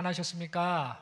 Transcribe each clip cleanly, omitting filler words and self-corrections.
하셨습니까?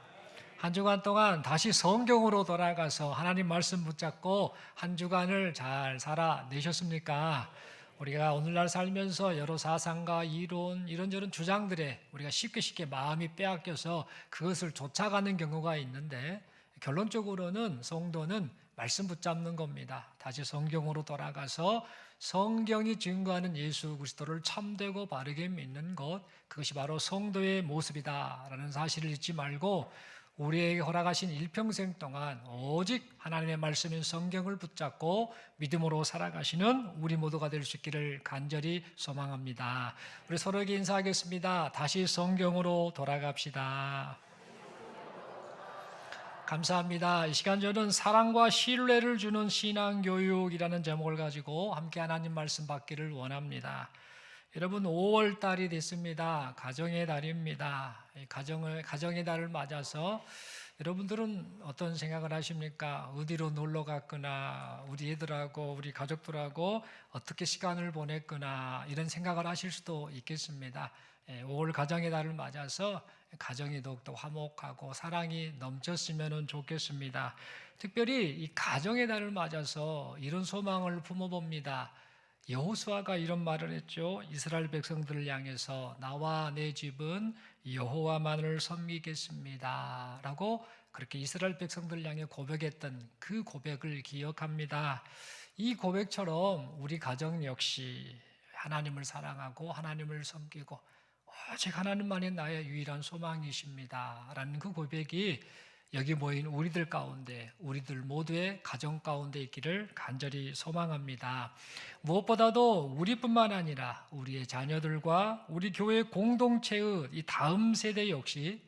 한 주간 동안 다시 성경으로 돌아가서 하나님 말씀 붙잡고 한 주간을 잘 살아내셨습니까? 우리가 오늘날 살면서 여러 사상과 이론, 이런저런 주장들에 우리가 쉽게 마음이 빼앗겨서 그것을 쫓아가는 경우가 있는데, 결론적으로는 성도는 말씀 붙잡는 겁니다. 다시 성경으로 돌아가서 성경이 증거하는 예수 그리스도를 참되고 바르게 믿는 것, 그것이 바로 성도의 모습이다라는 사실을 잊지 말고 우리에게 허락하신 일평생 동안 오직 하나님의 말씀인 성경을 붙잡고 믿음으로 살아가시는 우리 모두가 될 수 있기를 간절히 소망합니다. 우리 서로에게 인사하겠습니다. 다시 성경으로 돌아갑시다. 감사합니다. 이 시간 저는 사랑과 신뢰를 주는 신앙교육이라는 제목을 가지고 함께 하나님 말씀 받기를 원합니다. 여러분, 5월 달이 됐습니다. 가정의 달입니다. 가정의 달을 맞아서 여러분들은 어떤 생각을 하십니까? 어디로 놀러 갔거나 우리 애들하고 우리 가족들하고 어떻게 시간을 보냈거나 이런 생각을 하실 수도 있겠습니다. 5월 가정의 달을 맞아서 가정이 더욱더 화목하고 사랑이 넘쳤으면 좋겠습니다. 특별히 이 가정의 달을 맞아서 이런 소망을 품어봅니다. 여호수아가 이런 말을 했죠. 이스라엘 백성들을 향해서 나와 내 집은 여호와만을 섬기겠습니다 라고 그렇게 이스라엘 백성들을 향해 고백했던 그 고백을 기억합니다. 이 고백처럼 우리 가정 역시 하나님을 사랑하고 하나님을 섬기고 오직 하나님만이 나의 유일한 소망이십니다 라는 그 고백이 여기 모인 우리들 가운데, 우리들 모두의 가정 가운데 있기를 간절히 소망합니다. 무엇보다도 우리뿐만 아니라 우리의 자녀들과 우리 교회 공동체의 이 다음 세대 역시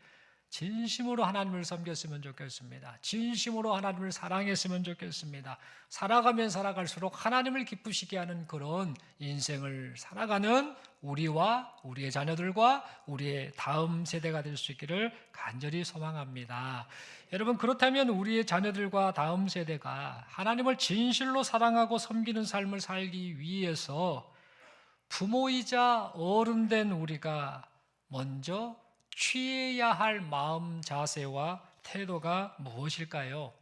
진심으로 하나님을 섬겼으면 좋겠습니다. 진심으로 하나님을 사랑했으면 좋겠습니다. 살아가면 살아갈수록 하나님을 기쁘시게 하는 그런 인생을 살아가는 우리와 우리의 자녀들과 우리의 다음 세대가 될 수 있기를 간절히 소망합니다. 여러분, 그렇다면 우리의 자녀들과 다음 세대가 하나님을 진실로 사랑하고 섬기는 삶을 살기 위해서 부모이자 어른된 우리가 먼저 취해야 할 마음 자세와 태도가 무엇일까요?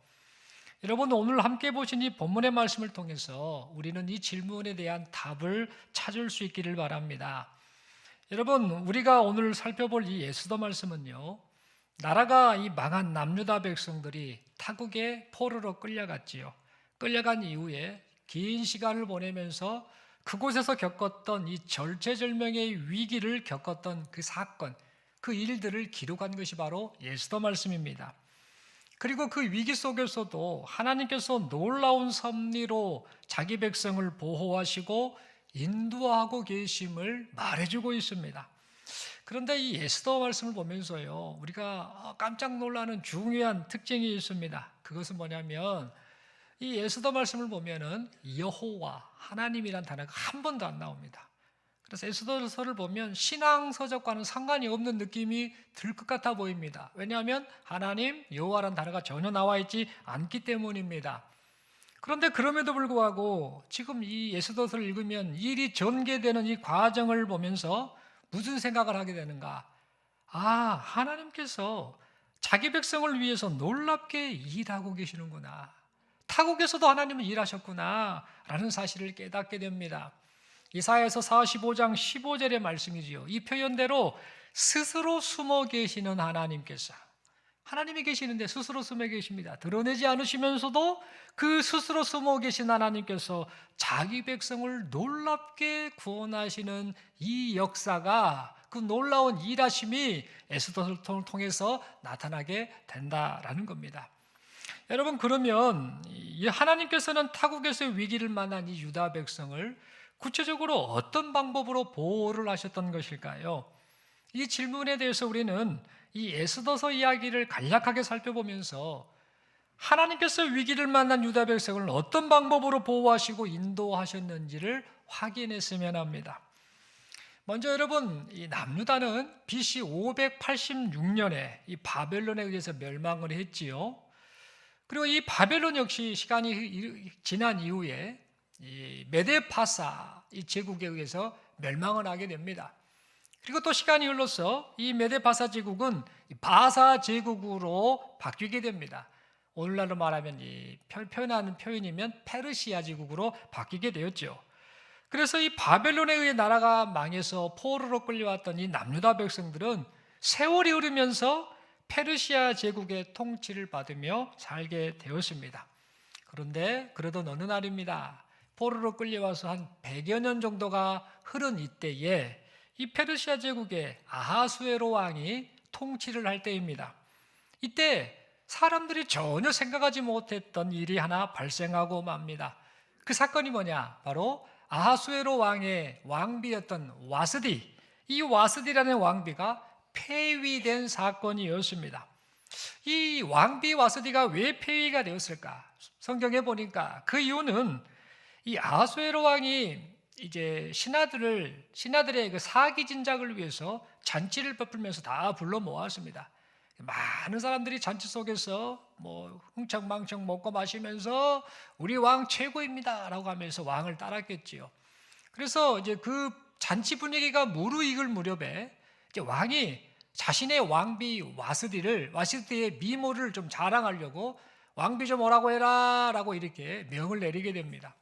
여러분, 오늘 함께 보신 이 본문의 말씀을 통해서 우리는 이 질문에 대한 답을 찾을 수 있기를 바랍니다. 여러분, 우리가 오늘 살펴볼 이 에스더 말씀은요, 나라가 이 망한 남유다 백성들이 타국에 포로로 끌려갔지요. 끌려간 이후에 긴 시간을 보내면서 그곳에서 겪었던 이 절체절명의 위기를 겪었던 그 사건, 그 일들을 기록한 것이 바로 에스더 말씀입니다. 그리고 그 위기 속에서도 하나님께서 놀라운 섭리로 자기 백성을 보호하시고 인도하고 계심을 말해주고 있습니다. 그런데 이 에스더 말씀을 보면서요, 우리가 깜짝 놀라는 중요한 특징이 있습니다. 그것은 뭐냐면 이 에스더 말씀을 보면은 여호와, 하나님이란 단어가 한 번도 안 나옵니다. 그래서 에스더서를 보면 신앙서적과는 상관이 없는 느낌이 들 것 같아 보입니다. 왜냐하면 하나님, 여호와라는 단어가 전혀 나와 있지 않기 때문입니다. 그런데 그럼에도 불구하고 지금 이 에스더서를 읽으면 일이 전개되는 이 과정을 보면서 무슨 생각을 하게 되는가? 아, 하나님께서 자기 백성을 위해서 놀랍게 일하고 계시는구나. 타국에서도 하나님은 일하셨구나 라는 사실을 깨닫게 됩니다. 이사야서 45장 15절의 말씀이지요. 이 표현대로 스스로 숨어 계시는 하나님께서, 하나님이 계시는데 스스로 숨어 계십니다. 드러내지 않으시면서도 그 스스로 숨어 계신 하나님께서 자기 백성을 놀랍게 구원하시는 이 역사가, 그 놀라운 일하심이 에스더를 통해서 나타나게 된다라는 겁니다. 여러분, 그러면 하나님께서는 타국에서의 위기를 만난 이 유다 백성을 구체적으로 어떤 방법으로 보호를 하셨던 것일까요? 이 질문에 대해서 우리는 이 에스더서 이야기를 간략하게 살펴보면서 하나님께서 위기를 만난 유다 백성을 어떤 방법으로 보호하시고 인도하셨는지를 확인했으면 합니다. 먼저 여러분, 이 남유다는 BC 586년에 이 바벨론에 의해서 멸망을 했지요. 그리고 이 바벨론 역시 시간이 지난 이후에 이 메데파사 이 제국에 의해서 멸망을 하게 됩니다. 그리고 또 시간이 흘러서 이 메데바사 제국은 바사 제국으로 바뀌게 됩니다. 오늘날로 말하면 표현하는 표현이면 페르시아 제국으로 바뀌게 되었죠. 그래서 이 바벨론에 의해 나라가 망해서 포로로 끌려왔던 이 남유다 백성들은 세월이 흐르면서 페르시아 제국의 통치를 받으며 살게 되었습니다. 그런데 그러던 어느 날입니다. 포로로 끌려와서 한 100여 년 정도가 흐른 이때에 이 페르시아 제국의 아하수에로 왕이 통치를 할 때입니다. 이때 사람들이 전혀 생각하지 못했던 일이 하나 발생하고 맙니다. 그 사건이 뭐냐? 바로 아하수에로 왕의 왕비였던 와스디, 이 와스디라는 왕비가 폐위된 사건이었습니다. 이 왕비 와스디가 왜 폐위가 되었을까? 성경에 보니까 그 이유는 이 아하수에로 왕이 이제 신하들의 그 사기 진작을 위해서 잔치를 베풀면서 다 불러 모았습니다. 많은 사람들이 잔치 속에서 뭐 흥청망청 먹고 마시면서 우리 왕 최고입니다라고 하면서 왕을 따랐겠지요. 그래서 이제 그 잔치 분위기가 무르익을 무렵에 이제 왕이 자신의 왕비 와스디의 미모를 좀 자랑하려고 왕비 좀 오라고 해라라고 이렇게 명을 내리게 됩니다.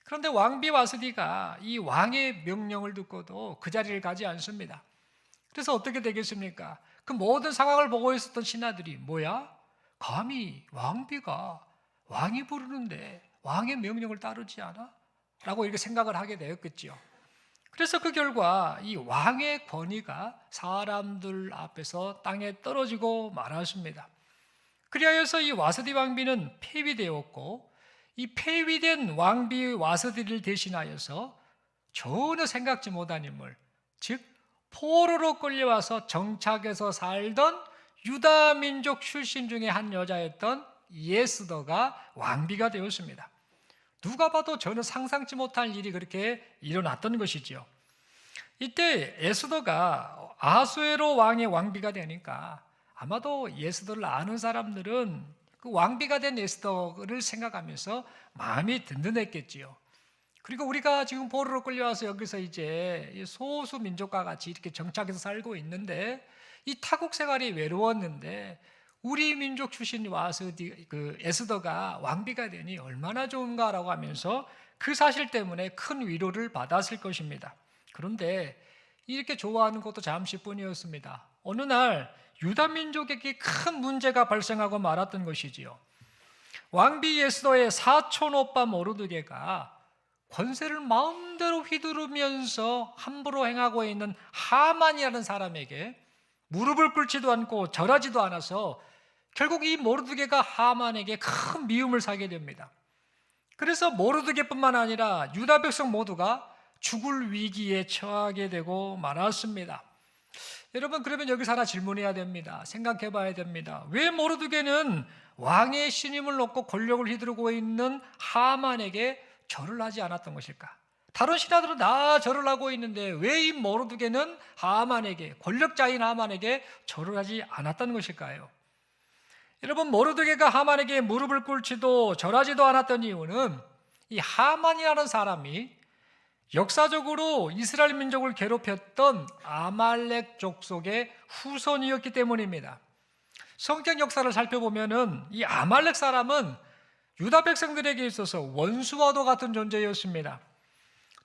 그런데 왕비 와스디가 이 왕의 명령을 듣고도 그 자리를 가지 않습니다. 그래서 어떻게 되겠습니까? 그 모든 상황을 보고 있었던 신하들이 뭐야? 감히 왕비가 왕이 부르는데 왕의 명령을 따르지 않아? 라고 이렇게 생각을 하게 되었겠지요. 그래서 그 결과 이 왕의 권위가 사람들 앞에서 땅에 떨어지고 말았습니다. 그리하여서 이 와스디 왕비는 폐위되었고 이 폐위된 왕비 와스디를 대신하여서 전혀 생각지 못한 인물, 즉 포로로 끌려와서 정착해서 살던 유다 민족 출신 중에 한 여자였던 예스더가 왕비가 되었습니다. 누가 봐도 전혀 상상치 못할 일이 그렇게 일어났던 것이지요. 이때 에스더가 아하수에로 왕의 왕비가 되니까 아마도 예스더를 아는 사람들은 그 왕비가 된 에스더를 생각하면서 마음이 든든했겠지요. 그리고 우리가 지금 포로로 끌려와서 여기서 이제 소수 민족과 같이 이렇게 정착해서 살고 있는데 이 타국 생활이 외로웠는데 우리 민족 출신이 와서 그 에스더가 왕비가 되니 얼마나 좋은가라고 하면서 그 사실 때문에 큰 위로를 받았을 것입니다. 그런데 이렇게 좋아하는 것도 잠시뿐이었습니다. 어느 날 유다 민족에게 큰 문제가 발생하고 말았던 것이지요. 왕비 에스더의 사촌 오빠 모르드게가 권세를 마음대로 휘두르면서 함부로 행하고 있는 하만이라는 사람에게 무릎을 꿇지도 않고 절하지도 않아서 결국 이 모르드게가 하만에게 큰 미움을 사게 됩니다. 그래서 모르드게뿐만 아니라 유다 백성 모두가 죽을 위기에 처하게 되고 말았습니다. 여러분, 그러면 여기서 하나 질문해야 됩니다. 생각해 봐야 됩니다. 왜 모르드게는 왕의 신임을 놓고 권력을 휘두르고 있는 하만에게 절을 하지 않았던 것일까? 다른 신하들은 다 절을 하고 있는데 왜 이 모르드게는 하만에게, 권력자인 하만에게 절을 하지 않았던 것일까요? 여러분, 모르드게가 하만에게 무릎을 꿇지도 절하지도 않았던 이유는 이 하만이라는 사람이 역사적으로 이스라엘 민족을 괴롭혔던 아말렉 족속의 후손이었기 때문입니다. 성경 역사를 살펴보면은 이 아말렉 사람은 유다 백성들에게 있어서 원수와도 같은 존재였습니다.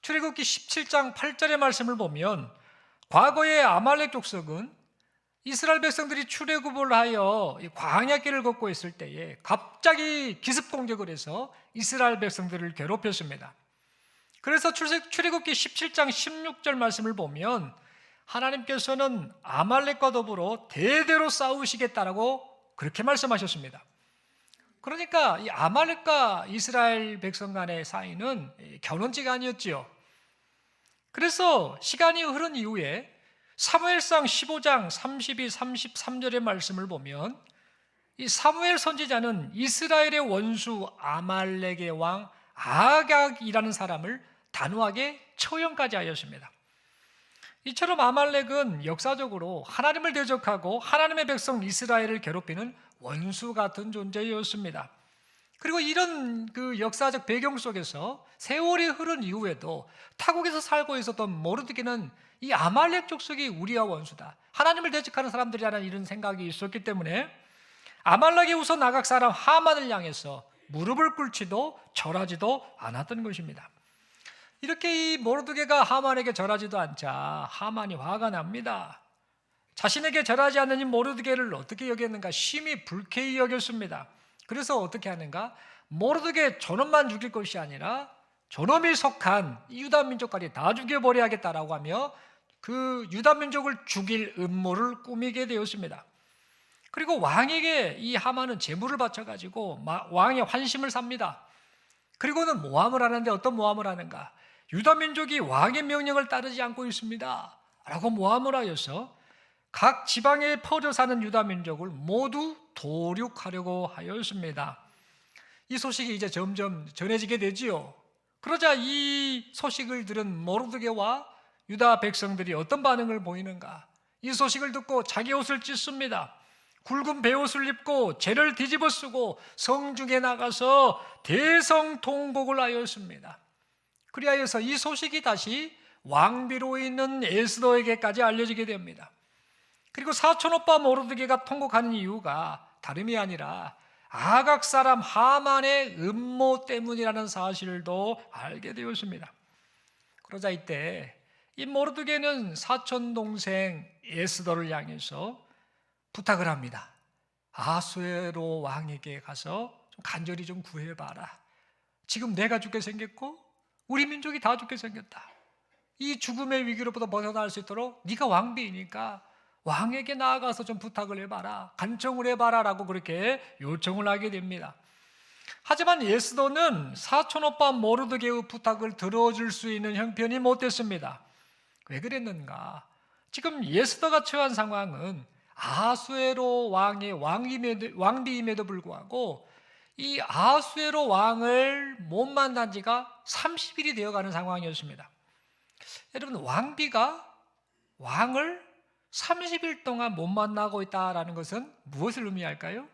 출애굽기 17장 8절의 말씀을 보면 과거의 아말렉 족속은 이스라엘 백성들이 출애굽을 하여 광야길을 걷고 있을 때에 갑자기 기습 공격을 해서 이스라엘 백성들을 괴롭혔습니다. 그래서 출애굽기 17장 16절 말씀을 보면 하나님께서는 아말렉과 더불어 대대로 싸우시겠다라고 그렇게 말씀하셨습니다. 그러니까 이 아말렉과 이스라엘 백성 간의 사이는 견원지가 아니었지요. 그래서 시간이 흐른 이후에 사무엘상 15장 32, 33절의 말씀을 보면 이 사무엘 선지자는 이스라엘의 원수 아말렉의 왕 아각이라는 사람을 단호하게 처형까지 하였습니다. 이처럼 아말렉은 역사적으로 하나님을 대적하고 하나님의 백성 이스라엘을 괴롭히는 원수 같은 존재였습니다. 그리고 이런 그 역사적 배경 속에서 세월이 흐른 이후에도 타국에서 살고 있었던 모르드게는 이 아말렉 족속이 우리와 원수다, 하나님을 대적하는 사람들이라는 이런 생각이 있었기 때문에 아말렉이 우선 아각 사람 하만을 향해서 무릎을 꿇지도 절하지도 않았던 것입니다. 이렇게 이 모르드게가 하만에게 절하지도 않자 하만이 화가 납니다. 자신에게 절하지 않는 이 모르드게를 어떻게 여겼는가? 심히 불쾌히 여겼습니다. 그래서 어떻게 하는가? 모르드게 저놈만 죽일 것이 아니라 저놈이 속한 유다 민족까지 다 죽여버려야겠다라고 하며 그 유다 민족을 죽일 음모를 꾸미게 되었습니다. 그리고 왕에게 이 하만은 제물을 바쳐가지고 왕의 환심을 삽니다. 그리고는 모함을 하는데 어떤 모함을 하는가? 유다 민족이 왕의 명령을 따르지 않고 있습니다 라고 모함을 하여서 각 지방에 퍼져 사는 유다 민족을 모두 도륙하려고 하였습니다. 이 소식이 이제 점점 전해지게 되지요. 그러자 이 소식을 들은 모르드게와 유다 백성들이 어떤 반응을 보이는가? 이 소식을 듣고 자기 옷을 찢습니다. 굵은 베옷을 입고 재를 뒤집어 쓰고 성중에 나가서 대성통곡을 하였습니다. 그리하여서 이 소식이 다시 왕비로 있는 에스더에게까지 알려지게 됩니다. 그리고 사촌오빠 모르드게가 통곡하는 이유가 다름이 아니라 아각 사람 하만의 음모 때문이라는 사실도 알게 되었습니다. 그러자 이때 이 모르드게는 사촌 동생 에스더를 향해서 부탁을 합니다. 아수에로 왕에게 가서 좀 간절히 좀 구해봐라. 지금 내가 죽게 생겼고 우리 민족이 다 죽게 생겼다. 이 죽음의 위기로부터 벗어날 수 있도록 네가 왕비이니까 왕에게 나아가서 좀 부탁을 해봐라, 간청을 해봐라 라고 그렇게 요청을 하게 됩니다. 하지만 에스더는 사촌오빠 모르드게의 부탁을 들어줄 수 있는 형편이 못됐습니다. 왜 그랬는가? 지금 에스더가 처한 상황은 아수에로 왕의 왕비임에도 불구하고 이 아수에로 왕을 못 만난 지가 30일이 되어가는 상황이었습니다. 여러분, 왕비가 왕을 30일 동안 못 만나고 있다는 것은 무엇을 의미할까요?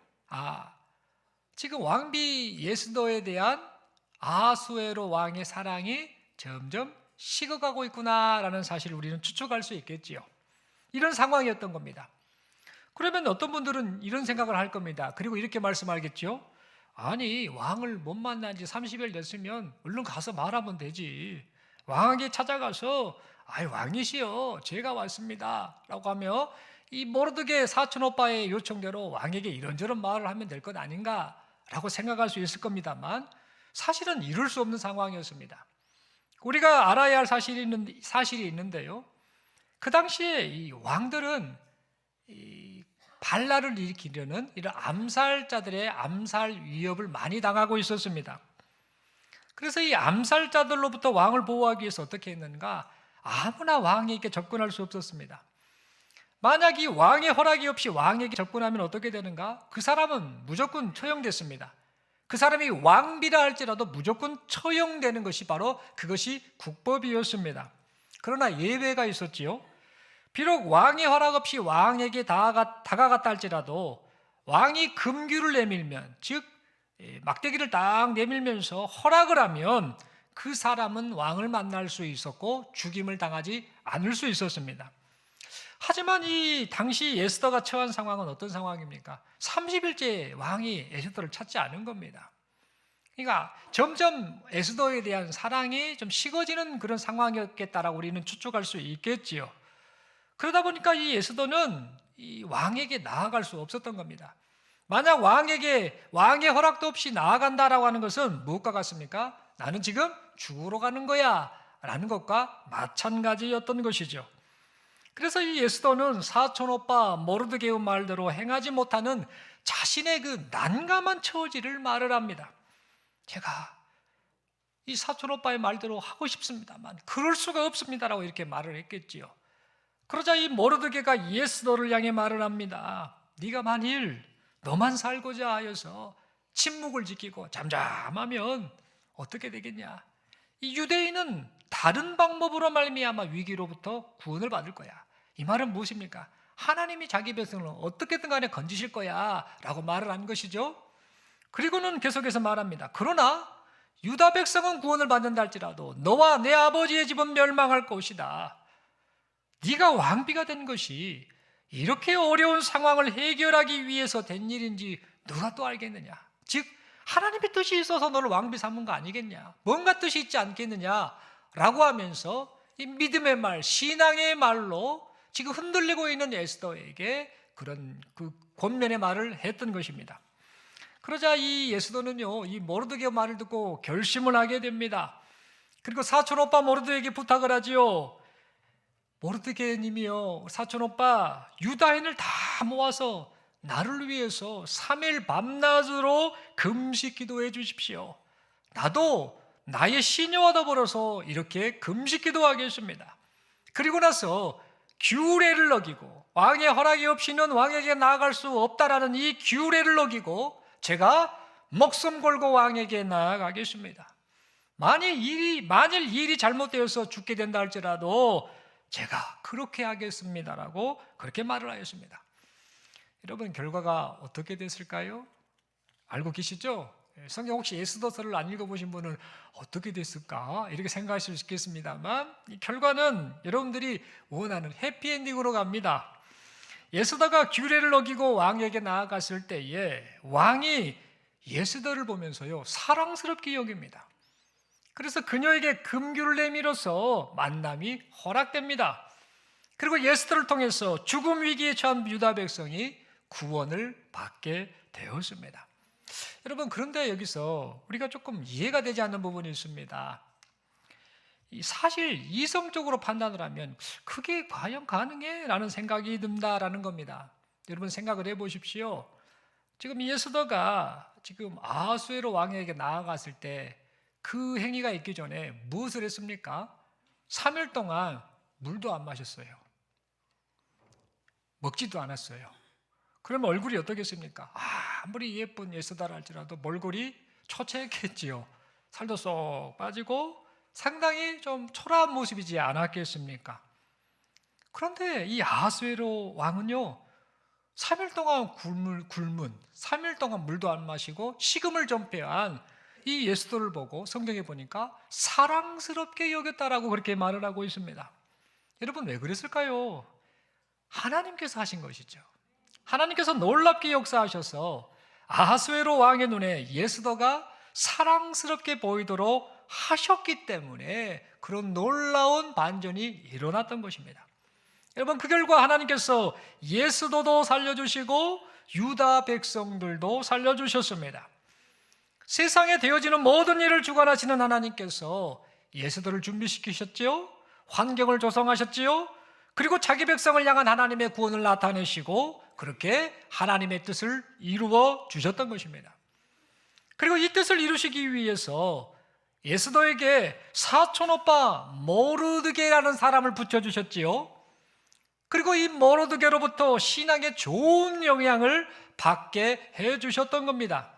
지금 왕비 에스더에 대한 아수에로 왕의 사랑이 점점 식어가고 있구나라는 사실을 우리는 추측할 수 있겠지요. 이런 상황이었던 겁니다. 그러면 어떤 분들은 이런 생각을 할 겁니다. 그리고 이렇게 말씀하겠죠. 아니, 왕을 못 만난 지 30일 됐으면 얼른 가서 말하면 되지. 왕에게 찾아가서 왕이시여, 제가 왔습니다 라고 하며 이 모르드게 사촌오빠의 요청대로 왕에게 이런저런 말을 하면 될 것 아닌가 라고 생각할 수 있을 겁니다만 사실은 이룰 수 없는 상황이었습니다. 우리가 알아야 할 사실이 있는데요, 그 당시에 이 왕들은 이 반란을 일으키려는 이런 암살자들의 암살 위협을 많이 당하고 있었습니다. 그래서 이 암살자들로부터 왕을 보호하기 위해서 어떻게 했는가? 아무나 왕에게 접근할 수 없었습니다. 만약 이 왕의 허락이 없이 왕에게 접근하면 어떻게 되는가? 그 사람은 무조건 처형됐습니다. 그 사람이 왕비라 할지라도 무조건 처형되는 것이 바로 그것이 국법이었습니다. 그러나 예외가 있었지요. 비록 왕의 허락 없이 왕에게 다가갔다 할지라도 왕이 금규를 내밀면, 즉 막대기를 딱 내밀면서 허락을 하면 그 사람은 왕을 만날 수 있었고 죽임을 당하지 않을 수 있었습니다. 하지만 이 당시 에스더가 처한 상황은 어떤 상황입니까? 30일째 왕이 에스더를 찾지 않은 겁니다. 그러니까 점점 에스더에 대한 사랑이 좀 식어지는 그런 상황이었겠다라고 우리는 추측할 수 있겠지요. 그러다 보니까 이 에스더는 이 왕에게 나아갈 수 없었던 겁니다. 만약 왕에게 왕의 허락도 없이 나아간다라고 하는 것은 무엇과 같습니까? 나는 지금 죽으러 가는 거야 라는 것과 마찬가지였던 것이죠. 그래서 이 에스더는 사촌오빠 모르드게의 말대로 행하지 못하는 자신의 그 난감한 처지를 말을 합니다. 제가 이 사촌오빠의 말대로 하고 싶습니다만 그럴 수가 없습니다라고 이렇게 말을 했겠지요. 그러자 이 모르드게가 에스더를 향해 말을 합니다. 네가 만일 너만 살고자 하여서 침묵을 지키고 잠잠하면 어떻게 되겠냐? 이 유대인은 다른 방법으로 말미암아 위기로부터 구원을 받을 거야. 이 말은 무엇입니까? 하나님이 자기 백성을 어떻게든 간에 건지실 거야 라고 말을 한 것이죠. 그리고는 계속해서 말합니다. 그러나 유다 백성은 구원을 받는다 할지라도 너와 내 아버지의 집은 멸망할 것이다. 네가 왕비가 된 것이 이렇게 어려운 상황을 해결하기 위해서 된 일인지 누가 또 알겠느냐? 즉 하나님의 뜻이 있어서 너를 왕비 삼은 거 아니겠냐? 뭔가 뜻이 있지 않겠느냐라고 하면서 이 믿음의 말, 신앙의 말로 지금 흔들리고 있는 에스더에게 그런 그 권면의 말을 했던 것입니다. 그러자 이 에스더는요, 이 모르드게 말을 듣고 결심을 하게 됩니다. 그리고 사촌 오빠 모르드게에게 부탁을 하지요. 모르드게 님이요, 사촌 오빠 유다인을 다 모아서 나를 위해서 3일 밤낮으로 금식 기도해 주십시오. 나도 나의 시녀와 더불어서 이렇게 금식 기도하겠습니다. 그리고 나서 규례를 어기고 왕의 허락이 없이는 왕에게 나아갈 수 없다라는 이 규례를 어기고 제가 목숨 걸고 왕에게 나아가겠습니다. 만일 일이 잘못되어서 죽게 된다 할지라도 제가 그렇게 하겠습니다라고 그렇게 말을 하였습니다. 여러분, 결과가 어떻게 됐을까요? 알고 계시죠? 성경 혹시 에스더서를 안 읽어보신 분은 어떻게 됐을까? 이렇게 생각하실 수 있겠습니다만 이 결과는 여러분들이 원하는 해피엔딩으로 갑니다. 에스더가 규례를 어기고 왕에게 나아갔을 때에 왕이 에스더를 보면서요 사랑스럽게 여깁니다. 그래서 그녀에게 금규를 내밀어서 만남이 허락됩니다. 그리고 에스더를 통해서 죽음 위기에 처한 유다 백성이 구원을 받게 되었습니다. 여러분, 그런데 여기서 우리가 조금 이해가 되지 않는 부분이 있습니다. 사실 이성적으로 판단을 하면 그게 과연 가능해? 라는 생각이 든다라는 겁니다. 여러분 생각을 해보십시오. 지금 에스더가 지금 아하수에로 왕에게 나아갔을 때 그 행위가 있기 전에 무엇을 했습니까? 3일 동안 물도 안 마셨어요. 먹지도 않았어요. 그러면 얼굴이 어떻겠습니까? 아무리 예쁜 에스더라 할지라도 몰골이 초췌했겠지요. 살도 쏙 빠지고 상당히 좀 초라한 모습이지 않았겠습니까? 그런데 이 아하수에로 왕은요 3일 동안 굶은 3일 동안 물도 안 마시고 식음을 전폐한 이 에스더를 보고 성경에 보니까 사랑스럽게 여겼다라고 그렇게 말을 하고 있습니다. 여러분, 왜 그랬을까요? 하나님께서 하신 것이죠. 하나님께서 놀랍게 역사하셔서 아하수에로 왕의 눈에 에스더가 사랑스럽게 보이도록 하셨기 때문에 그런 놀라운 반전이 일어났던 것입니다. 여러분, 그 결과 하나님께서 에스더도 살려주시고 유다 백성들도 살려주셨습니다. 세상에 되어지는 모든 일을 주관하시는 하나님께서 에스더를 준비시키셨지요, 환경을 조성하셨지요, 그리고 자기 백성을 향한 하나님의 구원을 나타내시고 그렇게 하나님의 뜻을 이루어 주셨던 것입니다. 그리고 이 뜻을 이루시기 위해서 에스더에게 사촌오빠 모르드게라는 사람을 붙여주셨지요. 그리고 이 모르드게로부터 신앙에 좋은 영향을 받게 해주셨던 겁니다.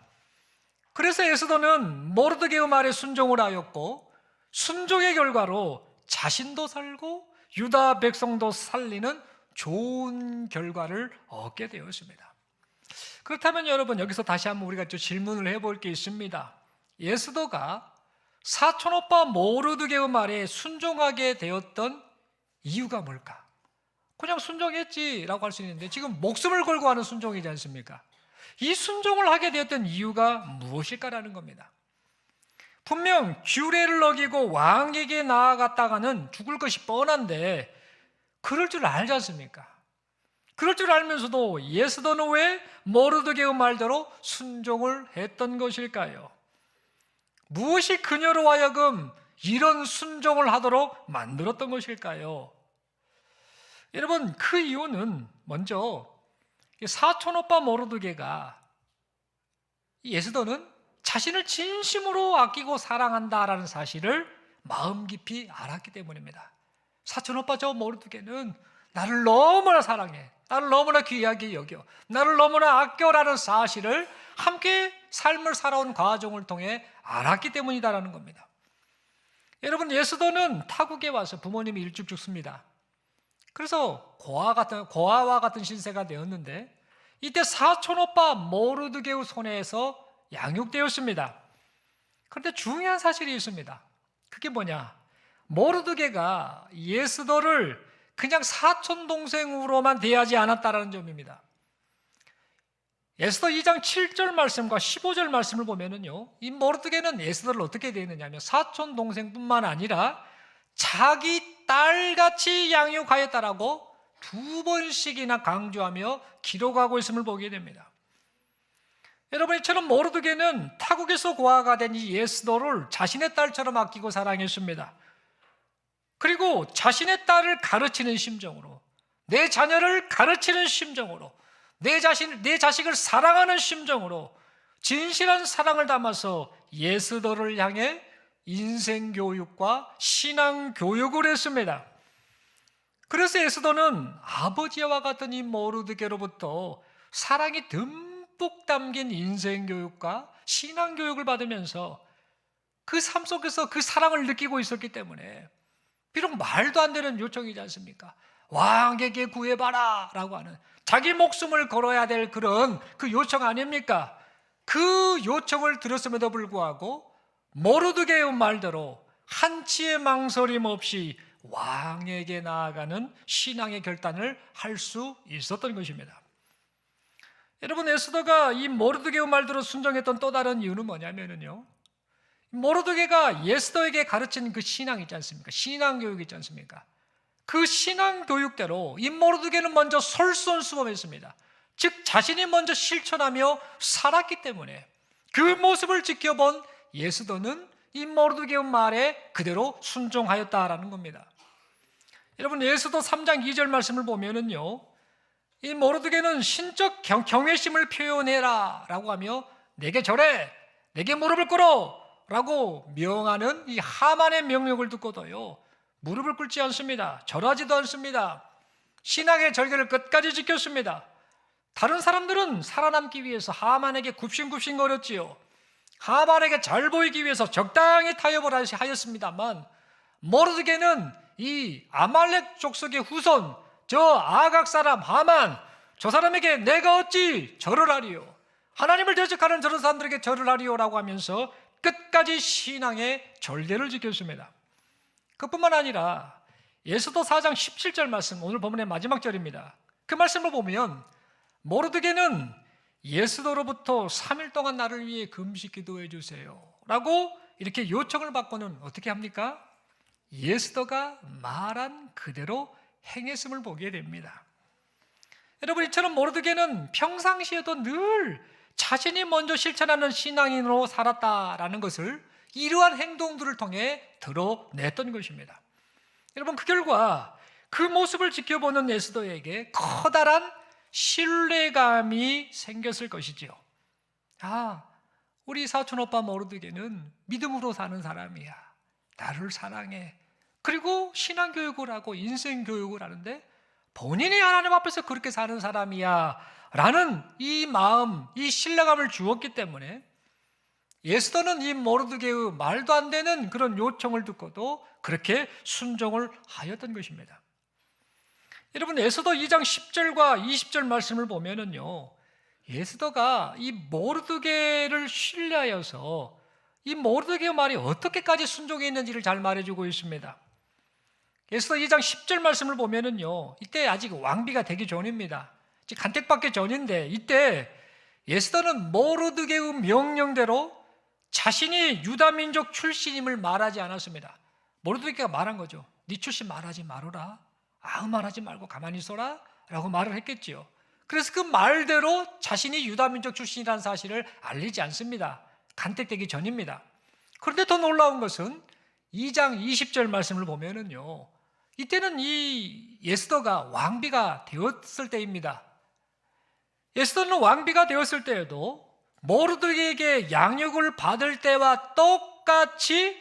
그래서 에스더는 모르드게의 말에 순종을 하였고 순종의 결과로 자신도 살고 유다 백성도 살리는 좋은 결과를 얻게 되었습니다. 그렇다면 여러분, 여기서 다시 한번 우리가 질문을 해볼 게 있습니다. 에스더가 사촌오빠 모르드게의 말에 순종하게 되었던 이유가 뭘까? 그냥 순종했지라고 할 수 있는데 지금 목숨을 걸고 하는 순종이지 않습니까? 이 순종을 하게 되었던 이유가 무엇일까라는 겁니다. 분명 규례를 어기고 왕에게 나아갔다가는 죽을 것이 뻔한데 그럴 줄 알지 않습니까? 그럴 줄 알면서도 에스더는 왜 모르드게의 말대로 순종을 했던 것일까요? 무엇이 그녀로 하여금 이런 순종을 하도록 만들었던 것일까요? 여러분, 그 이유는 먼저 사촌오빠 모르드게가 에스더는 자신을 진심으로 아끼고 사랑한다라는 사실을 마음 깊이 알았기 때문입니다. 사촌오빠 저 모르드게는 나를 너무나 사랑해, 나를 너무나 귀하게 여겨, 나를 너무나 아껴라는 사실을 함께 삶을 살아온 과정을 통해 알았기 때문이다라는 겁니다. 여러분, 에스더는 타국에 와서 부모님이 일찍 죽습니다. 그래서 고아와 같은 신세가 되었는데 이때 사촌오빠 모르드게의 손에서 양육되었습니다. 그런데 중요한 사실이 있습니다. 그게 뭐냐? 모르드게가 에스더를 그냥 사촌 동생으로만 대하지 않았다라는 점입니다. 에스더 2장 7절 말씀과 15절 말씀을 보면은요, 이 모르드게는 에스더를 어떻게 대했느냐면 사촌 동생뿐만 아니라 자기 딸같이 양육하였다라고 2번씩이나 강조하며 기록하고 있음을 보게 됩니다. 여러분, 이처럼 모르드게는 타국에서 고아가 된 이 에스더를 자신의 딸처럼 아끼고 사랑했습니다. 그리고 자신의 딸을 가르치는 심정으로, 내 자녀를 가르치는 심정으로, 내 자식을 사랑하는 심정으로 진실한 사랑을 담아서 에스더를 향해 인생 교육과 신앙 교육을 했습니다. 그래서 에스더는 아버지와 같은 이 모르드게로부터 사랑이 듬뿍 담긴 인생 교육과 신앙 교육을 받으면서 그 삶 속에서 그 사랑을 느끼고 있었기 때문에, 비록 말도 안 되는 요청이지 않습니까? 왕에게 구해봐라 라고 하는, 자기 목숨을 걸어야 될 그런 그 요청 아닙니까? 그 요청을 들었음에도 불구하고 모르드게의 말대로 한치의 망설임 없이 왕에게 나아가는 신앙의 결단을 할 수 있었던 것입니다. 여러분, 에스더가 이 모르드게의 말대로 순종했던 또 다른 이유는 뭐냐면요, 모르드게가 에스더에게 가르친 그 신앙 있지 않습니까? 신앙 교육 있지 않습니까? 그 신앙 교육대로 이 모르드게는 먼저 솔선수범했습니다. 즉 자신이 먼저 실천하며 살았기 때문에 그 모습을 지켜본 에스더는 이 모르드게의 말에 그대로 순종하였다라는 겁니다. 여러분, 에스더 3장 2절 말씀을 보면은요, 이 모르드게는 신적 경외심을 표현해라 라고 하며 내게 절해, 내게 무릎을 꿇어 라고 명하는 이 하만의 명령을 듣고도요, 무릎을 꿇지 않습니다. 절하지도 않습니다. 신앙의 절개를 끝까지 지켰습니다. 다른 사람들은 살아남기 위해서 하만에게 굽신굽신거렸지요. 하만에게 잘 보이기 위해서 적당히 타협을 하였습니다만, 모르드게는 이 아말렉 족속의 후손, 저 아각 사람 하만, 저 사람에게 내가 어찌 절을 하리요, 하나님을 대적하는 저런 사람들에게 절을 하리요 라고 하면서 끝까지 신앙의 절개를 지켰습니다. 그뿐만 아니라 에스더 4장 17절 말씀, 오늘 본문의 마지막 절입니다. 그 말씀을 보면 모르드게는 에스더로부터 3일 동안 나를 위해 금식 기도해 주세요 라고 이렇게 요청을 받고는 어떻게 합니까? 에스더가 말한 그대로 행했음을 보게 됩니다. 여러분, 이처럼 모르드게는 평상시에도 늘 자신이 먼저 실천하는 신앙인으로 살았다라는 것을 이러한 행동들을 통해 드러냈던 것입니다. 여러분, 그 결과 그 모습을 지켜보는 에스더에게 커다란 신뢰감이 생겼을 것이지요. 아, 우리 사촌 오빠 모르드게는 믿음으로 사는 사람이야, 나를 사랑해, 그리고 신앙교육을 하고 인생교육을 하는데 본인이 하나님 앞에서 그렇게 사는 사람이야 라는 이 마음, 이 신뢰감을 주었기 때문에 에스더는 이 모르드게의 말도 안 되는 그런 요청을 듣고도 그렇게 순종을 하였던 것입니다. 여러분, 에스더 2장 10절과 20절 말씀을 보면은요, 에스더가 이 모르드게를 신뢰하여서 이 모르드게의 말이 어떻게까지 순종했는지를 잘 말해주고 있습니다. 에스더 2장 10절 말씀을 보면은요, 이때 아직 왕비가 되기 전입니다. 간택받기 전인데, 이때 에스더는 모르드게의 명령대로 자신이 유다 민족 출신임을 말하지 않았습니다. 모르드게가 말한 거죠. 네 출신 말하지 말아라, 아무 말하지 말고 가만히 있어라 라고 말을 했겠지요. 그래서 그 말대로 자신이 유다 민족 출신이라는 사실을 알리지 않습니다. 간택되기 전입니다. 그런데 더 놀라운 것은 2장 20절 말씀을 보면은요, 이때는 이 에스더가 왕비가 되었을 때입니다. 에스더는 왕비가 되었을 때에도 모르드게에게 양육을 받을 때와 똑같이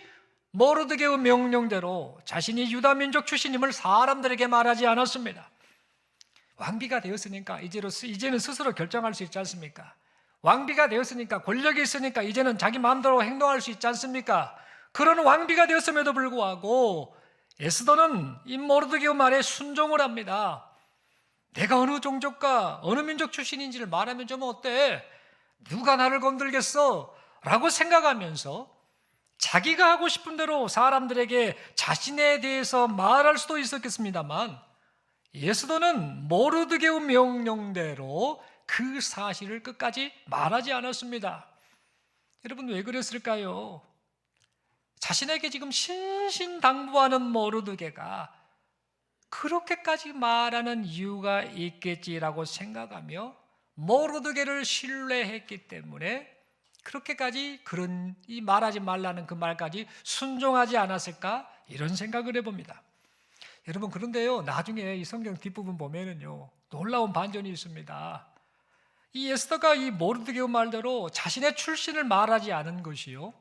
모르드게의 명령대로 자신이 유다 민족 출신임을 사람들에게 말하지 않았습니다. 왕비가 되었으니까 이제는 스스로 결정할 수 있지 않습니까? 왕비가 되었으니까, 권력이 있으니까 이제는 자기 마음대로 행동할 수 있지 않습니까? 그런 왕비가 되었음에도 불구하고 에스더는 이 모르드게의 말에 순종을 합니다. 내가 어느 종족과 어느 민족 출신인지를 말하면 좀 어때? 누가 나를 건들겠어? 라고 생각하면서 자기가 하고 싶은 대로 사람들에게 자신에 대해서 말할 수도 있었겠습니다만, 예수도는 모르드게의 명령대로 그 사실을 끝까지 말하지 않았습니다. 여러분, 왜 그랬을까요? 자신에게 지금 신신당부하는 모르드게가 그렇게까지 말하는 이유가 있겠지라고 생각하며 모르드게를 신뢰했기 때문에 그렇게까지 이 말하지 말라는 그 말까지 순종하지 않았을까, 이런 생각을 해봅니다. 여러분, 그런데요, 나중에 이 성경 뒷부분 보면은요, 놀라운 반전이 있습니다. 이 에스더가 이 모르드게의 말대로 자신의 출신을 말하지 않은 것이요,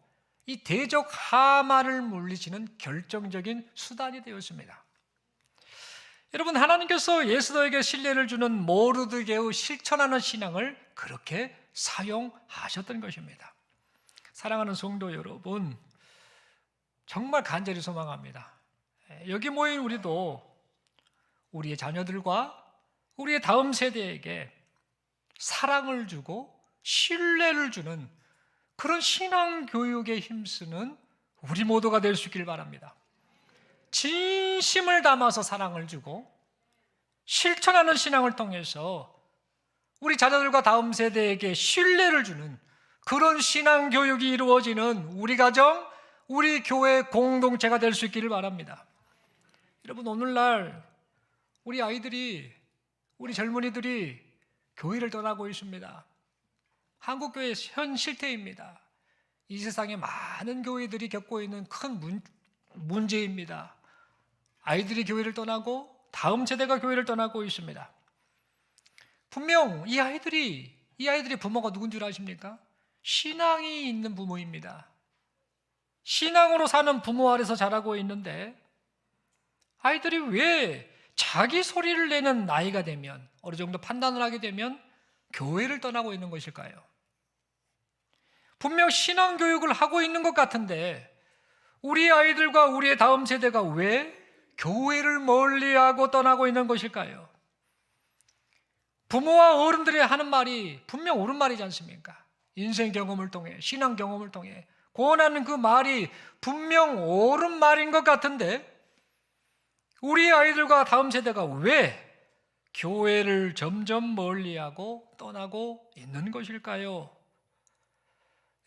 이 대적 하만을 물리치는 결정적인 수단이 되었습니다. 여러분, 하나님께서 에스더에게 신뢰를 주는 모르드게의 실천하는 신앙을 그렇게 사용하셨던 것입니다. 사랑하는 성도 여러분, 정말 간절히 소망합니다. 여기 모인 우리도 우리의 자녀들과 우리의 다음 세대에게 사랑을 주고 신뢰를 주는 그런 신앙 교육에 힘쓰는 우리 모두가 될 수 있길 바랍니다. 진심을 담아서 사랑을 주고 실천하는 신앙을 통해서 우리 자녀들과 다음 세대에게 신뢰를 주는 그런 신앙 교육이 이루어지는 우리 가정, 우리 교회 공동체가 될 수 있기를 바랍니다. 여러분, 오늘날 우리 아이들이, 우리 젊은이들이 교회를 떠나고 있습니다. 한국교회의 현 실태입니다. 이 세상에 많은 교회들이 겪고 있는 큰 문제입니다. 아이들이 교회를 떠나고 다음 세대가 교회를 떠나고 있습니다. 분명 이 아이들이 부모가 누군 줄 아십니까? 신앙이 있는 부모입니다. 신앙으로 사는 부모 아래서 자라고 있는데 아이들이 왜 자기 소리를 내는 나이가 되면, 어느 정도 판단을 하게 되면 교회를 떠나고 있는 것일까요? 분명 신앙 교육을 하고 있는 것 같은데 우리 아이들과 우리의 다음 세대가 왜 교회를 멀리하고 떠나고 있는 것일까요? 부모와 어른들이 하는 말이 분명 옳은 말이지 않습니까? 인생 경험을 통해, 신앙 경험을 통해 권하는 그 말이 분명 옳은 말인 것 같은데 우리 아이들과 다음 세대가 왜 교회를 점점 멀리하고 떠나고 있는 것일까요?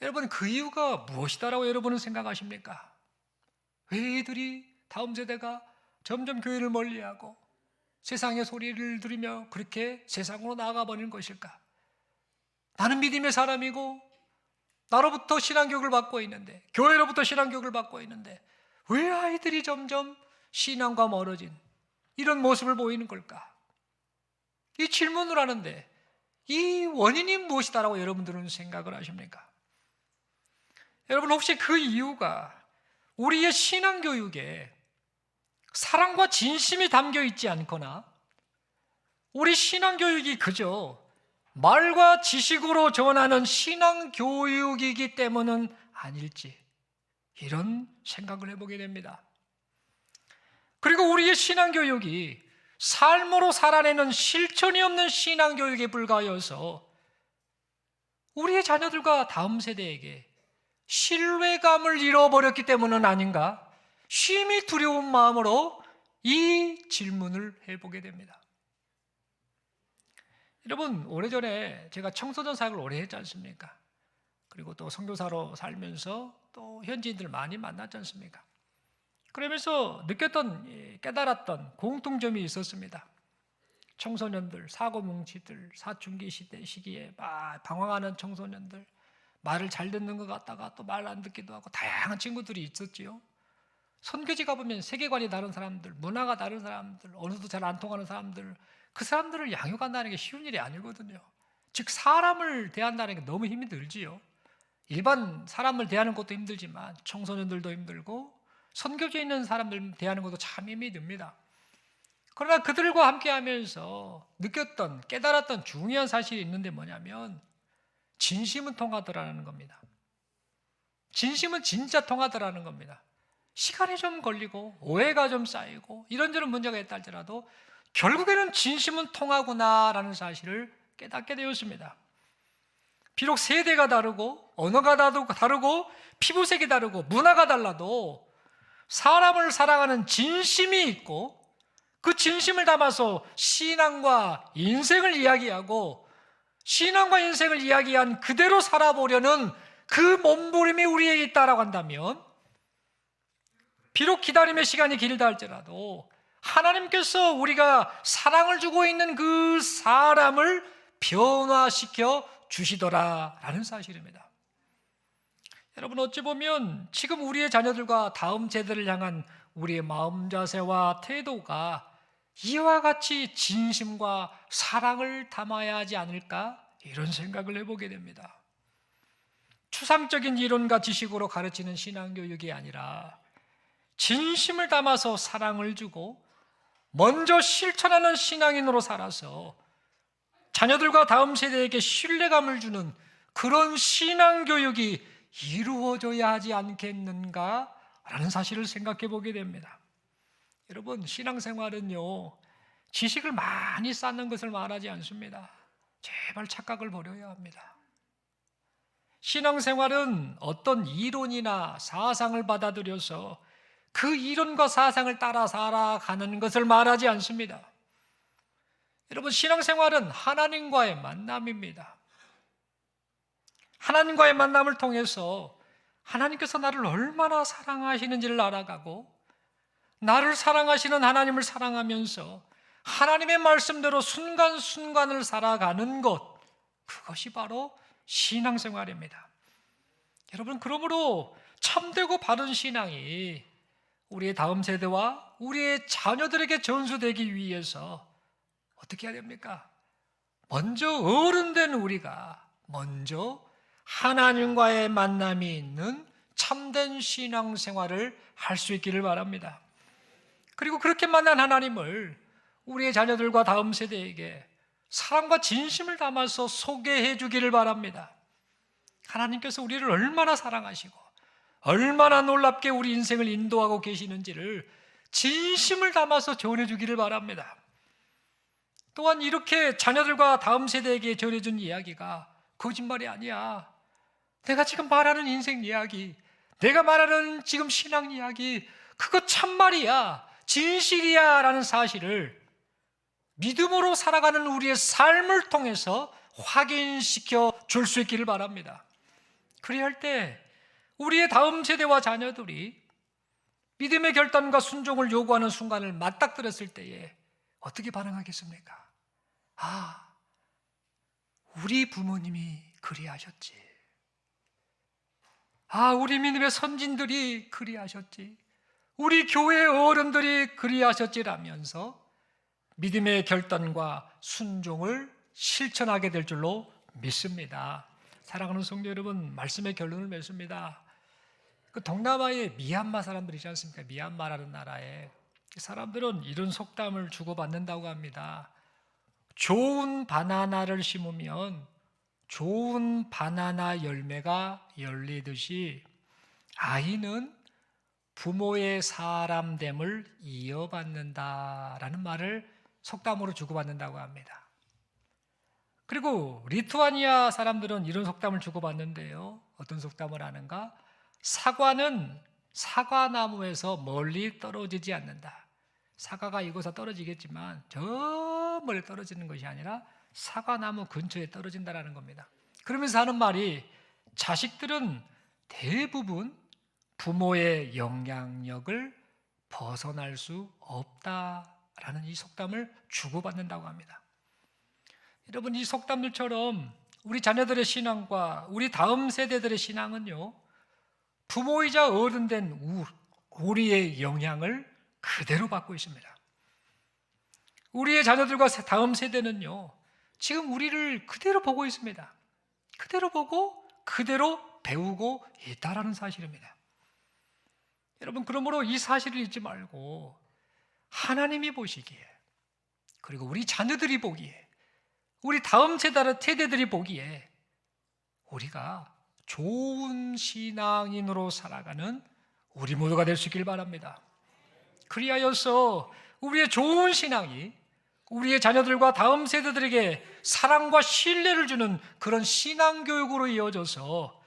여러분, 그 이유가 무엇이다라고 여러분은 생각하십니까? 왜 이들이, 다음 세대가 점점 교회를 멀리하고 세상의 소리를 들으며 그렇게 세상으로 나아가버리는 것일까? 나는 믿음의 사람이고 나로부터 신앙교육을 받고 있는데, 교회로부터 신앙교육을 받고 있는데 왜 아이들이 점점 신앙과 멀어진 이런 모습을 보이는 걸까? 이 질문을 하는데 이 원인이 무엇이다라고 여러분들은 생각을 하십니까? 여러분, 혹시 그 이유가 우리의 신앙교육에 사랑과 진심이 담겨 있지 않거나 우리 신앙교육이 그저 말과 지식으로 전하는 신앙교육이기 때문은 아닐지, 이런 생각을 해보게 됩니다. 그리고 우리의 신앙교육이 삶으로 살아내는 실천이 없는 신앙교육에 불과하여서 우리의 자녀들과 다음 세대에게 신뢰감을 잃어버렸기 때문은 아닌가, 심히 두려운 마음으로 이 질문을 해보게 됩니다. 여러분, 오래전에 제가 청소년 사역을 오래 했지 않습니까? 그리고 또 선교사로 살면서 또 현지인들 많이 만났지 않습니까? 그러면서 느꼈던, 깨달았던 공통점이 있었습니다. 청소년들, 사고뭉치들, 사춘기 시기에 막 방황하는 청소년들, 말을 잘 듣는 것 같다가 또 말 안 듣기도 하고 다양한 친구들이 있었지요. 선교지 가보면 세계관이 다른 사람들, 문화가 다른 사람들, 언어도 잘 안 통하는 사람들, 그 사람들을 양육한다는 게 쉬운 일이 아니거든요. 즉, 사람을 대한다는 게 너무 힘이 들지요. 일반 사람을 대하는 것도 힘들지만 청소년들도 힘들고 선교지에 있는 사람들 대하는 것도 참 힘이 듭니다. 그러나 그들과 함께 하면서 느꼈던, 깨달았던 중요한 사실이 있는데 뭐냐면 진심은 통하더라는 겁니다. 진심은 진짜 통하더라는 겁니다. 시간이 좀 걸리고 오해가 좀 쌓이고 이런저런 문제가 있다 할지라도 결국에는 진심은 통하구나라는 사실을 깨닫게 되었습니다. 비록 세대가 다르고 언어가 다르고 피부색이 다르고 문화가 달라도 사람을 사랑하는 진심이 있고 그 진심을 담아서 신앙과 인생을 이야기하고 신앙과 인생을 이야기한 그대로 살아보려는 그 몸부림이 우리에게 있다라고 한다면, 비록 기다림의 시간이 길다 할지라도 하나님께서 우리가 사랑을 주고 있는 그 사람을 변화시켜 주시더라라는 사실입니다. 여러분, 어찌 보면 지금 우리의 자녀들과 다음 세대를 향한 우리의 마음 자세와 태도가 이와 같이 진심과 사랑을 담아야 하지 않을까, 이런 생각을 해보게 됩니다. 추상적인 이론과 지식으로 가르치는 신앙교육이 아니라 진심을 담아서 사랑을 주고 먼저 실천하는 신앙인으로 살아서 자녀들과 다음 세대에게 신뢰감을 주는 그런 신앙교육이 이루어져야 하지 않겠는가라는 사실을 생각해 보게 됩니다. 여러분, 신앙생활은요, 지식을 많이 쌓는 것을 말하지 않습니다. 제발 착각을 버려야 합니다. 신앙생활은 어떤 이론이나 사상을 받아들여서 그 이론과 사상을 따라 살아가는 것을 말하지 않습니다. 여러분, 신앙생활은 하나님과의 만남입니다. 하나님과의 만남을 통해서 하나님께서 나를 얼마나 사랑하시는지를 알아가고, 나를 사랑하시는 하나님을 사랑하면서 하나님의 말씀대로 순간순간을 살아가는 것, 그것이 바로 신앙생활입니다. 여러분, 그러므로 참되고 바른 신앙이 우리의 다음 세대와 우리의 자녀들에게 전수되기 위해서 어떻게 해야 됩니까? 먼저 어른된 우리가 먼저 하나님과의 만남이 있는 참된 신앙생활을 할 수 있기를 바랍니다. 그리고 그렇게 만난 하나님을 우리의 자녀들과 다음 세대에게 사랑과 진심을 담아서 소개해 주기를 바랍니다. 하나님께서 우리를 얼마나 사랑하시고 얼마나 놀랍게 우리 인생을 인도하고 계시는지를 진심을 담아서 전해주기를 바랍니다. 또한 이렇게 자녀들과 다음 세대에게 전해준 이야기가 거짓말이 아니야, 내가 지금 말하는 인생 이야기, 내가 말하는 지금 신앙 이야기, 그거 참말이야, 진실이야 라는 사실을 믿음으로 살아가는 우리의 삶을 통해서 확인시켜 줄 수 있기를 바랍니다. 그래야 할 때 우리의 다음 세대와 자녀들이 믿음의 결단과 순종을 요구하는 순간을 맞닥뜨렸을 때에 어떻게 반응하겠습니까? 아, 우리 부모님이 그리하셨지. 아, 우리 믿음의 선진들이 그리하셨지. 우리 교회 어른들이 그리하셨지라면서 믿음의 결단과 순종을 실천하게 될 줄로 믿습니다. 사랑하는 성도 여러분, 말씀의 결론을 맺습니다. 그 동남아의 미얀마 사람들이지 않습니까? 미얀마라는 나라에 사람들은 이런 속담을 주고받는다고 합니다. 좋은 바나나를 심으면 좋은 바나나 열매가 열리듯이 아이는 부모의 사람됨을 이어받는다라는 말을 속담으로 주고받는다고 합니다. 그리고 리투아니아 사람들은 이런 속담을 주고받는데요. 어떤 속담을 하는가? 사과는 사과나무에서 멀리 떨어지지 않는다. 사과가 이곳에 떨어지겠지만 저 멀리 떨어지는 것이 아니라 사과나무 근처에 떨어진다라는 겁니다. 그러면서 하는 말이, 자식들은 대부분 부모의 영향력을 벗어날 수 없다라는 이 속담을 주고받는다고 합니다. 여러분, 이 속담들처럼 우리 자녀들의 신앙과 우리 다음 세대들의 신앙은요, 부모이자 어른된 우리의 영향을 그대로 받고 있습니다. 우리의 자녀들과 다음 세대는요, 지금 우리를 그대로 보고 있습니다. 그대로 보고 그대로 배우고 있다라는 사실입니다. 여러분, 그러므로 이 사실을 잊지 말고 하나님이 보시기에, 그리고 우리 자녀들이 보기에, 우리 다음 세대들이 보기에 우리가 좋은 신앙인으로 살아가는 우리 모두가 될 수 있길 바랍니다. 그리하여서 우리의 좋은 신앙이 우리의 자녀들과 다음 세대들에게 사랑과 신뢰를 주는 그런 신앙교육으로 이어져서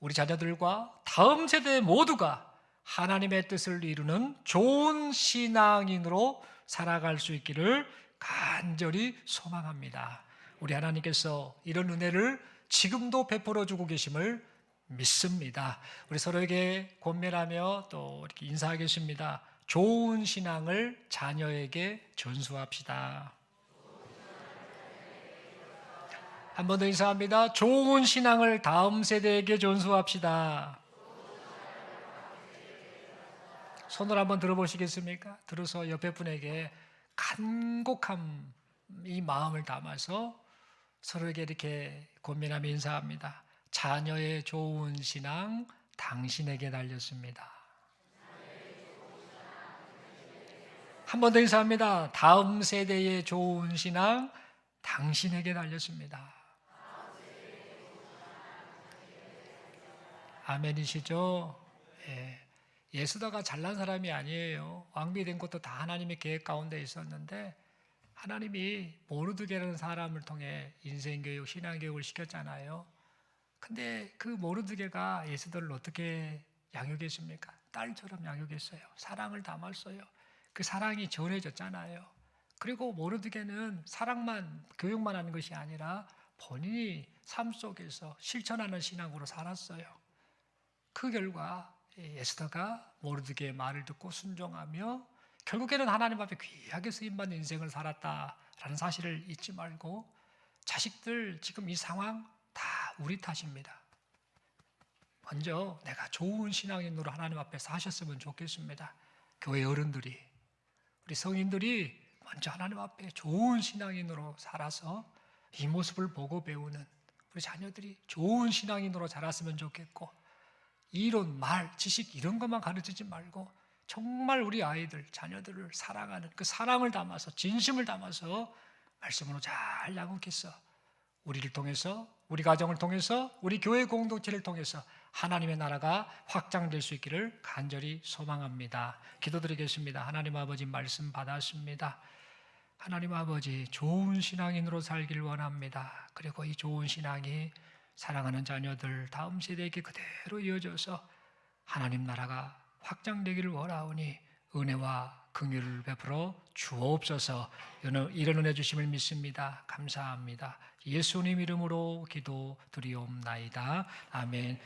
우리 자녀들과 다음 세대 모두가 하나님의 뜻을 이루는 좋은 신앙인으로 살아갈 수 있기를 간절히 소망합니다. 우리 하나님께서 이런 은혜를 지금도 베풀어 주고 계심을 믿습니다. 우리 서로에게 권면하며 또 이렇게 인사하겠습니다. 좋은 신앙을 자녀에게 전수합시다. 한 번 더 인사합니다. 좋은 신앙을 다음 세대에게 전수합시다. 손을 한번 들어보시겠습니까? 들어서 옆에 분에게 간곡한 이 마음을 담아서 서로에게 이렇게 권면하며 인사합니다. 자녀의 좋은 신앙 당신에게 달렸습니다. 한 번 더 인사합니다. 다음 세대의 좋은 신앙 당신에게 달렸습니다. 아멘이시죠? 예. 예수다가 잘난 사람이 아니에요. 왕비된 것도 다 하나님의 계획 가운데 있었는데 하나님이 모르드게라는 사람을 통해 인생교육, 신앙교육을 시켰잖아요. 근데 그 모르드게가 예수들을 어떻게 양육했습니까? 딸처럼 양육했어요. 사랑을 담았어요. 그 사랑이 전해졌잖아요. 그리고 모르드게는 사랑만, 교육만 하는 것이 아니라 본인이 삶 속에서 실천하는 신앙으로 살았어요. 그 결과 에스더가 모르드게의 말을 듣고 순종하며 결국에는 하나님 앞에 귀하게 쓰임받는 인생을 살았다라는 사실을 잊지 말고 자식들 지금 이 상황 다 우리 탓입니다. 먼저 내가 좋은 신앙인으로 하나님 앞에 사셨으면 좋겠습니다. 교회 어른들이, 우리 성인들이 먼저 하나님 앞에 좋은 신앙인으로 살아서 이 모습을 보고 배우는 우리 자녀들이 좋은 신앙인으로 자랐으면 좋겠고, 이론, 말, 지식 이런 것만 가르치지 말고 정말 우리 아이들, 자녀들을 사랑하는 그 사랑을 담아서, 진심을 담아서 말씀으로 잘 양육해서 우리를 통해서, 우리 가정을 통해서, 우리 교회 공동체를 통해서 하나님의 나라가 확장될 수 있기를 간절히 소망합니다. 기도드리겠습니다. 하나님 아버지 말씀 받았습니다. 하나님 아버지 좋은 신앙인으로 살기를 원합니다. 그리고 이 좋은 신앙이 사랑하는 자녀들 다음 세대에게 그대로 이어져서 하나님 나라가 확장되기를 원하오니 은혜와 긍휼을 베풀어 주옵소서. 이런 은혜 주심을 믿습니다. 감사합니다. 예수님 이름으로 기도드리옵나이다. 아멘.